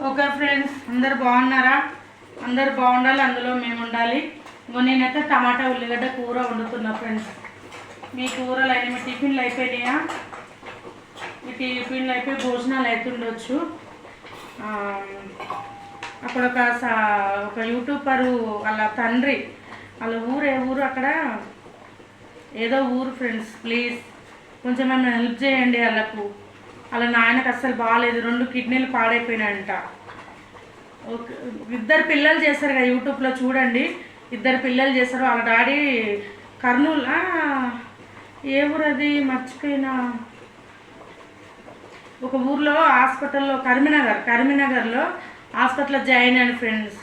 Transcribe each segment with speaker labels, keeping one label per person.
Speaker 1: Okay friends, అందరు బాగున్నారా? అందరు బాగుండాలి, అందులో మేము ఉండాలి. ఇంకో నేనైతే టమాటా ఉల్లిగడ్డ కూర వండుతున్నా ఫ్రెండ్స్. మీ కూరలు అయినా మీ టిఫిన్లు అయిపోయినాయా? మీ టిఫిన్లు అయిపోయి భోజనాలు అవుతుండొచ్చు. అక్కడ ఒక యూట్యూబరు వాళ్ళ తండ్రి, వాళ్ళ ఊరు ఏ ఊరు, అక్కడ ఏదో ఊరు ఫ్రెండ్స్. ప్లీజ్ కొంచెం ఏమైనా హెల్ప్ చేయండి వాళ్ళకు. వాళ్ళ నాయనకు అస్సలు బాగాలేదు, 2 కిడ్నీలు పాడైపోయినాయంట. ఓకే, 2 పిల్లలు చేస్తారు కదా యూట్యూబ్లో చూడండి. 2 పిల్లలు చేస్తారు. వాళ్ళ డాడీ కర్నూలు, ఏ ఊరు అది మర్చిపోయినా, ఒక ఊర్లో హాస్పిటల్లో కరీంనగర్లో హాస్పిటల్లో జాయిన్ అయ్యాను ఫ్రెండ్స్.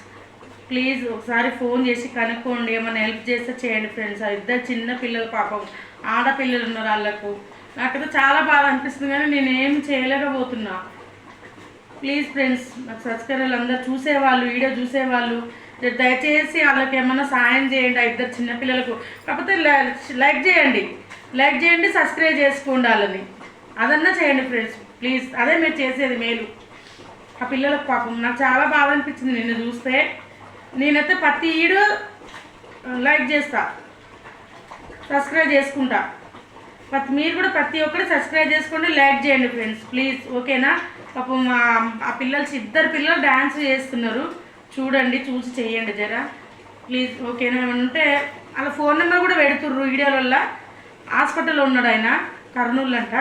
Speaker 1: ప్లీజ్ ఒకసారి ఫోన్ చేసి కనుక్కోండి, ఏమైనా హెల్ప్ చేస్తే చేయండి ఫ్రెండ్స్. 2 చిన్న పిల్లలు, పాపం ఆడపిల్లలు ఉన్నారు వాళ్ళకు. నాకైతే చాలా బాగా అనిపిస్తుంది, కానీ నేనేం చేయలేకపోతున్నా. ప్లీజ్ ఫ్రెండ్స్, నాకు సబ్స్క్రైబర్లు అందరు చూసేవాళ్ళు, వీడియో చూసేవాళ్ళు, దయచేసి వాళ్ళకి ఏమన్నా సాయం చేయండి. 2 చిన్నపిల్లలకు కాకపోతే లైక్ చేయండి, సబ్స్క్రైబ్ చేసుకోండి వాళ్ళని. అదన్నా చేయండి ఫ్రెండ్స్ ప్లీజ్. అదే మీరు చేసేది మేలు ఆ పిల్లలకు. పాపం నాకు చాలా బాగా అనిపించింది నిన్ను చూస్తే. నేనైతే ప్రతి వీడియో లైక్ చేస్తా, సబ్స్క్రైబ్ చేసుకుంటా. మీరు కూడా ప్రతి ఒక్కరు సబ్స్క్రైబ్ చేసుకోండి, లైక్ చేయండి ఫ్రెండ్స్ ప్లీజ్. ఓకేనా? పాపం ఆ పిల్లలు 2 పిల్లలు డ్యాన్స్ చేస్తున్నారు, చూడండి, చూసి చేయండి జరా ప్లీజ్. ఓకేనా? ఏమంటే వాళ్ళ ఫోన్ నెంబర్ కూడా పెడుతుర్రు వీడియోలలో. హాస్పిటల్లో ఉన్నాడు ఆయన, కర్నూలు అంట.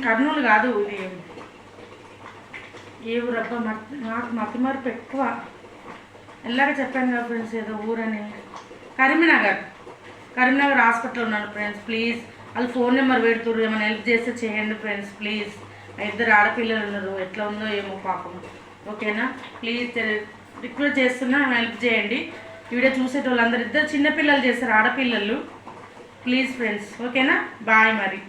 Speaker 1: కర్నూలు కాదు, ఇది ఏ ఊరు అబ్బా, నాకు మతిమరుపు ఎక్కువ. ఎలాగ చెప్పాను కదా ఫ్రెండ్స్, ఏదో ఊరని. కరీంనగర్ హాస్పిటల్లో ఉన్నాడు ఫ్రెండ్స్. ప్లీజ్ వాళ్ళు ఫోన్ నెంబర్ పెడుతుర్రు, ఏమైనా హెల్ప్ చేస్తే చేయండి ఫ్రెండ్స్ ప్లీజ్. 2 ఆడపిల్లలు ఉన్నారు, ఎట్లా ఉందో ఏమో పాపం. ఓకేనా? ప్లీజ్ రిక్వెస్ట్ చేస్తున్నా, హెల్ప్ చేయండి. వీడియో చూసేటోళ్ళందరూ 2 చిన్నపిల్లలు చేస్తారు, ఆడపిల్లలు. Please friends. ఓకేనా? బాయ్ మరి.